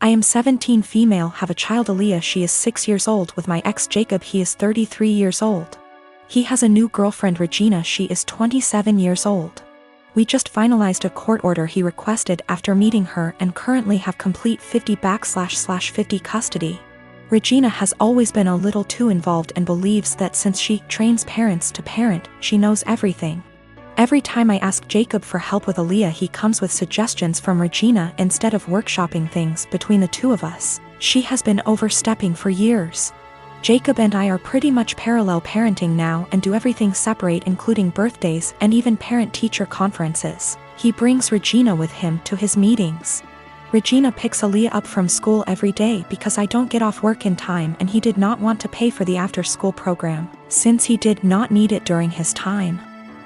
I am 17 female, have a child Aaliyah, she is 6 years old, with my ex Jacob, he is 33 years old. He has a new girlfriend Regina, she is 27 years old. We just finalized a court order he requested after meeting her and currently have complete 50/50 custody. Regina has always been a little too involved and believes that since she trains parents to parent, she knows everything. Every time I ask Jacob for help with Aaliyah, he comes with suggestions from Regina instead of workshopping things between the two of us. She has been overstepping for years. Jacob and I are pretty much parallel parenting now and do everything separate, including birthdays and even parent-teacher conferences. He brings Regina with him to his meetings. Regina picks Aaliyah up from school every day because I don't get off work in time, and he did not want to pay for the after-school program, since he did not need it during his time.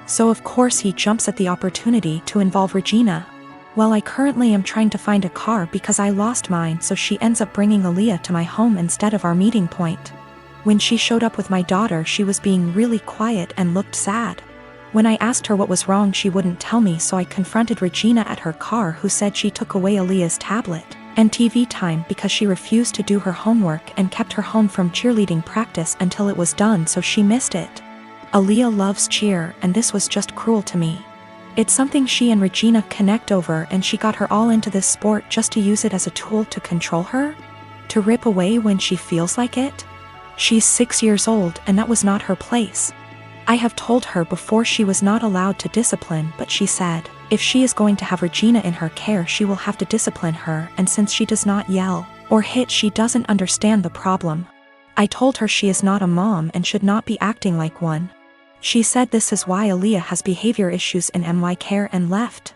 So of course he jumps at the opportunity to involve Regina. Well, I currently am trying to find a car because I lost mine, so she ends up bringing Aaliyah to my home instead of our meeting point. When she showed up with my daughter, she was being really quiet and looked sad. When I asked her what was wrong, she wouldn't tell me, so I confronted Regina at her car, who said she took away Aaliyah's tablet and TV time because she refused to do her homework and kept her home from cheerleading practice until it was done, so she missed it. Aaliyah loves cheer, and this was just cruel to me. It's something she and Regina connect over, and she got her all into this sport just to use it as a tool to control her? To rip away when she feels like it? She's 6 years old, and that was not her place. I have told her before she was not allowed to discipline, but she said, if she is going to have Regina in her care, she will have to discipline her, and since she does not yell or hit, she doesn't understand the problem. I told her she is not a mom and should not be acting like one. She said this is why Aaliyah has behavior issues in my care and left.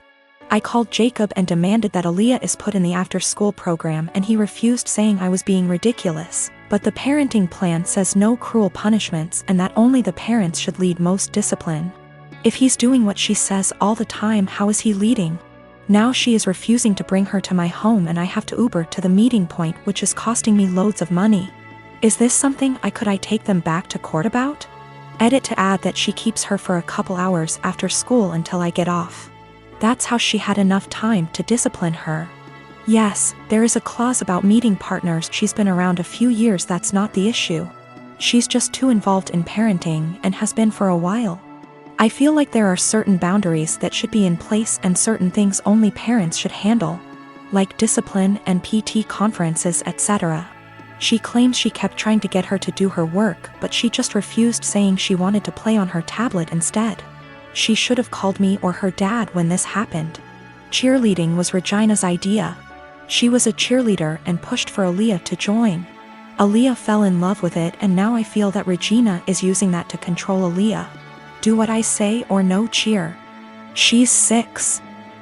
I called Jacob and demanded that Aaliyah is put in the after-school program, and he refused, saying I was being ridiculous. But the parenting plan says no cruel punishments and that only the parents should lead most discipline. If he's doing what she says all the time, how is he leading? Now she is refusing to bring her to my home, and I have to Uber to the meeting point, which is costing me loads of money. Is this something I could take them back to court about? Edit to add that she keeps her for a couple hours after school until I get off. That's how she had enough time to discipline her. Yes, there is a clause about meeting partners. She's been around a few years, that's not the issue. She's just too involved in parenting and has been for a while. I feel like there are certain boundaries that should be in place and certain things only parents should handle, like discipline and PT conferences, etc. She claims she kept trying to get her to do her work, but she just refused, saying she wanted to play on her tablet instead. She should have called me or her dad when this happened. Cheerleading was Regina's idea. She was a cheerleader and pushed for Aaliyah to join. Aaliyah fell in love with it, and now I feel that Regina is using that to control Aaliyah. Do what I say or no cheer. She's 6.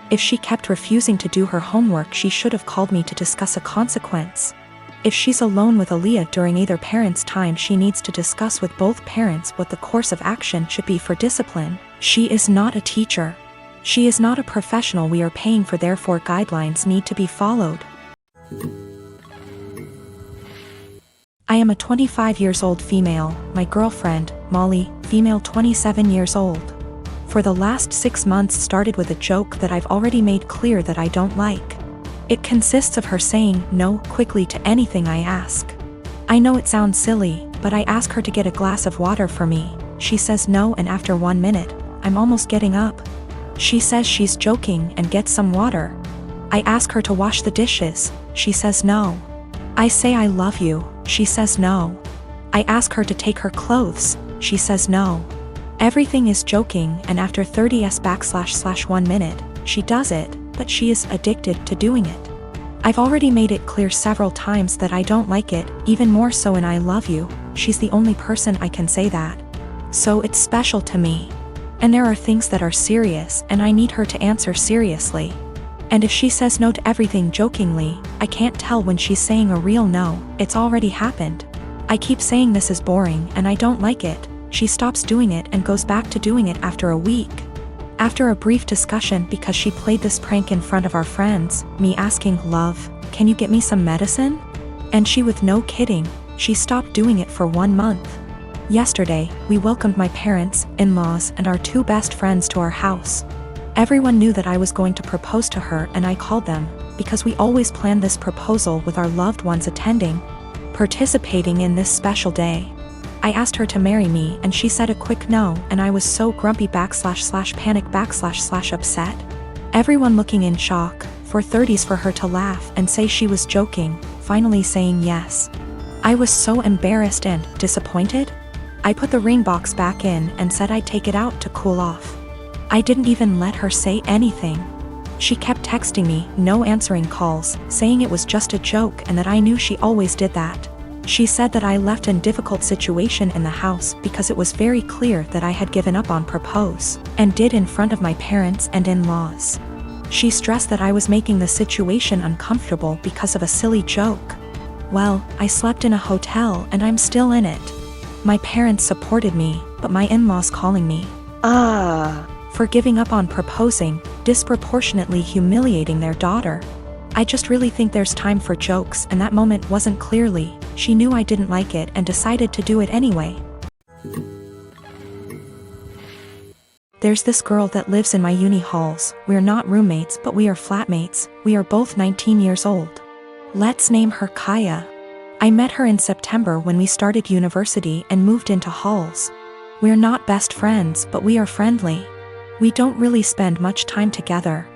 If she kept refusing to do her homework, she should have called me to discuss a consequence. If she's alone with Aaliyah during either parent's time, she needs to discuss with both parents what the course of action should be for discipline. She is not a teacher. She is not a professional we are paying for, therefore guidelines need to be followed. I am a 25 years old female, my girlfriend, Molly, female 27 years old. For the last 6 months started with a joke that I've already made clear that I don't like. It consists of her saying no quickly to anything I ask. I know it sounds silly, but I ask her to get a glass of water for me. She says no, and after 1 minute, I'm almost getting up. She says she's joking and gets some water. I ask her to wash the dishes. She says no. I say I love you. She says no. I ask her to take her clothes. She says no. Everything is joking, and after 30/1 minute, she does it, but she is addicted to doing it. I've already made it clear several times that I don't like it, even more so in I love you. She's the only person I can say that. So it's special to me. And there are things that are serious, and I need her to answer seriously. And if she says no to everything jokingly, I can't tell when she's saying a real no. It's already happened. I keep saying this is boring and I don't like it. She stops doing it and goes back to doing it after a week. After a brief discussion, because she played this prank in front of our friends, me asking, "Love, can you get me some medicine?" And she, with no kidding, she stopped doing it for 1 month. Yesterday, we welcomed my parents, in-laws, and our 2 best friends to our house. Everyone knew that I was going to propose to her, and I called them. because we always planned this proposal with our loved ones attending, participating in this special day. I asked her to marry me and she said a quick no, and I was so grumpy / panic / upset. Everyone looking in shock, for 30s for her to laugh and say she was joking, finally saying yes. I was so embarrassed and disappointed. I put the ring box back in and said I'd take it out to cool off. I didn't even let her say anything. She kept texting me, no answering calls, saying it was just a joke and that I knew she always did that. She said that I left in difficult situation in the house because it was very clear that I had given up on propose, and did in front of my parents and in-laws. She stressed that I was making the situation uncomfortable because of a silly joke. Well, I slept in a hotel and I'm still in it. My parents supported me, but my in-laws calling me for giving up on proposing, disproportionately humiliating their daughter. I just really think there's time for jokes, and that moment wasn't clearly. She knew I didn't like it and decided to do it anyway. There's this girl that lives in my uni halls. We're not roommates, but we are flatmates. We are both 19 years old. Let's name her Kaya. I met her in September when we started university and moved into halls. We're not best friends, but we are friendly. We don't really spend much time together.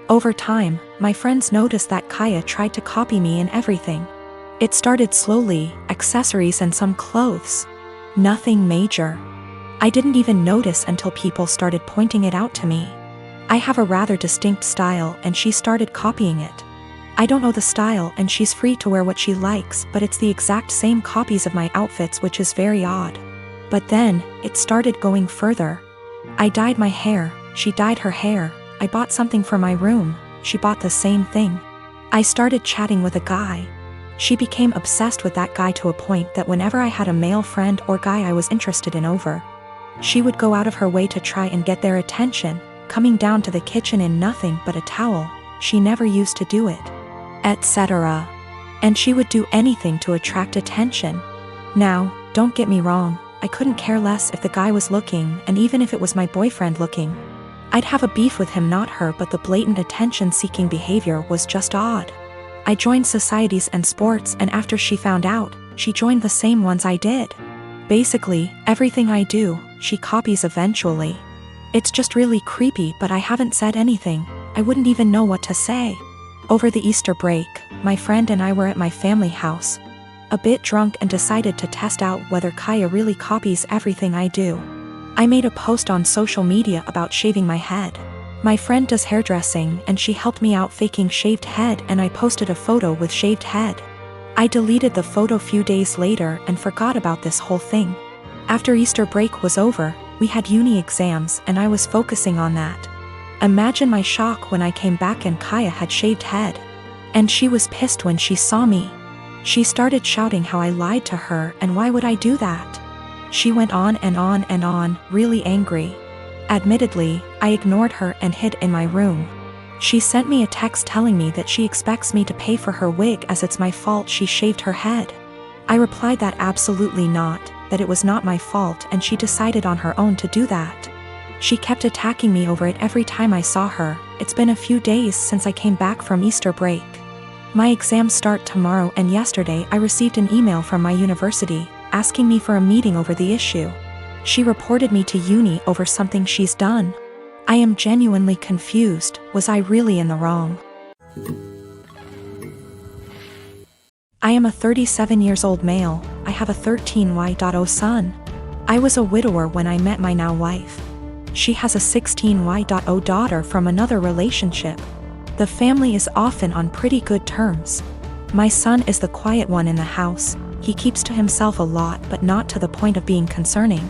Over time, my friends noticed that Kaya tried to copy me in everything. It started slowly, accessories and some clothes. Nothing major. I didn't even notice until people started pointing it out to me. I have a rather distinct style and she started copying it. I don't know the style and she's free to wear what she likes, but it's the exact same copies of my outfits, which is very odd. But then, it started going further. I dyed my hair, she dyed her hair. I bought something for my room, she bought the same thing. I started chatting with a guy. She became obsessed with that guy to a point that whenever I had a male friend or guy I was interested in over, she would go out of her way to try and get their attention, coming down to the kitchen in nothing but a towel. She never used to do it, etc. And she would do anything to attract attention. Now, don't get me wrong, I couldn't care less if the guy was looking, and even if it was my boyfriend looking. I'd have a beef with him, not her, but the blatant attention-seeking behavior was just odd. I joined societies and sports, and after she found out, she joined the same ones I did. Basically, everything I do, she copies eventually. It's just really creepy, but I haven't said anything. I wouldn't even know what to say. Over the Easter break, my friend and I were at my family house, a bit drunk, and decided to test out whether Kaya really copies everything I do. I made a post on social media about shaving my head. My friend does hairdressing and she helped me out faking shaved head, and I posted a photo with shaved head. I deleted the photo few days later and forgot about this whole thing. After Easter break was over, we had uni exams and I was focusing on that. Imagine my shock when I came back and Kaya had shaved head. And she was pissed when she saw me. She started shouting how I lied to her and why would I do that. She went on and on and on, really angry. Admittedly, I ignored her and hid in my room. She sent me a text telling me that she expects me to pay for her wig as it's my fault she shaved her head. I replied that absolutely not, that it was not my fault, and she decided on her own to do that. She kept attacking me over it every time I saw her. It's been a few days since I came back from Easter break. My exams start tomorrow, and yesterday I received an email from my university, asking me for a meeting over the issue. She reported me to uni over something she's done. I am genuinely confused. Was I really in the wrong? I am a 37 years old male. I have a 13Y0 son. I was a widower when I met my now wife. She has a 16Y0 daughter from another relationship. The family is often on pretty good terms. My son is the quiet one in the house. He keeps to himself a lot, but not to the point of being concerning.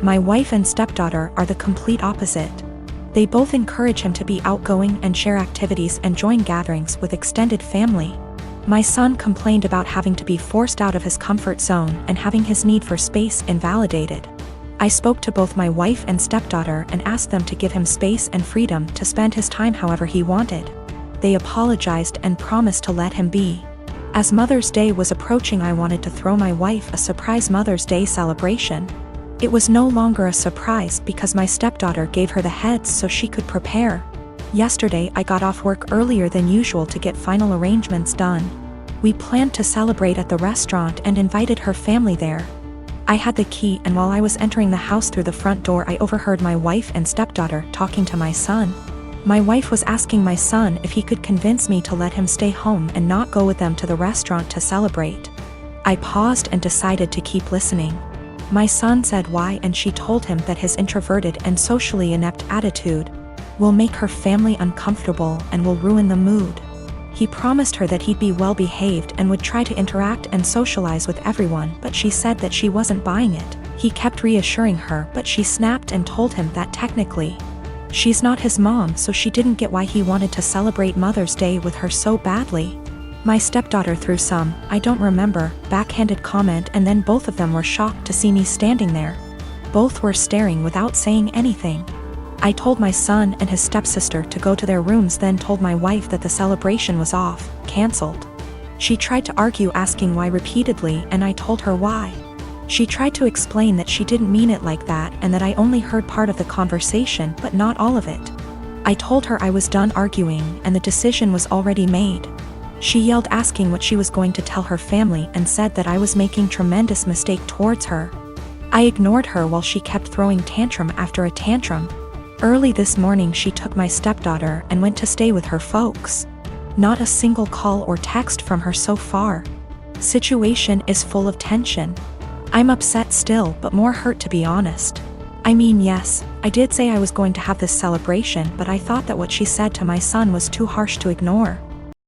My wife and stepdaughter are the complete opposite. They both encourage him to be outgoing and share activities and join gatherings with extended family. My son complained about having to be forced out of his comfort zone and having his need for space invalidated. I spoke to both my wife and stepdaughter and asked them to give him space and freedom to spend his time however he wanted. They apologized and promised to let him be. As Mother's Day was approaching, I wanted to throw my wife a surprise Mother's Day celebration. It was no longer a surprise because my stepdaughter gave her the heads so she could prepare. Yesterday I got off work earlier than usual to get final arrangements done. We planned to celebrate at the restaurant and invited her family there. I had the key, and while I was entering the house through the front door, I overheard my wife and stepdaughter talking to my son. My wife was asking my son if he could convince me to let him stay home and not go with them to the restaurant to celebrate. I paused and decided to keep listening. My son said why, and she told him that his introverted and socially inept attitude will make her family uncomfortable and will ruin the mood. He promised her that he'd be well behaved and would try to interact and socialize with everyone, but she said that she wasn't buying it. He kept reassuring her, but she snapped and told him that technically she's not his mom, so she didn't get why he wanted to celebrate Mother's Day with her so badly. My stepdaughter threw some, I don't remember, backhanded comment, and then both of them were shocked to see me standing there. Both were staring without saying anything. I told my son and his stepsister to go to their rooms, then told my wife that the celebration was off, cancelled. She tried to argue, asking why repeatedly, and I told her why. She tried to explain that she didn't mean it like that and that I only heard part of the conversation but not all of it. I told her I was done arguing and the decision was already made. She yelled, asking what she was going to tell her family, and said that I was making tremendous mistake towards her. I ignored her while she kept throwing tantrum after a tantrum. Early this morning she took my stepdaughter and went to stay with her folks. Not a single call or text from her so far. Situation is full of tension. I'm upset still, but more hurt, to be honest. I mean, yes, I did say I was going to have this celebration, but I thought that what she said to my son was too harsh to ignore.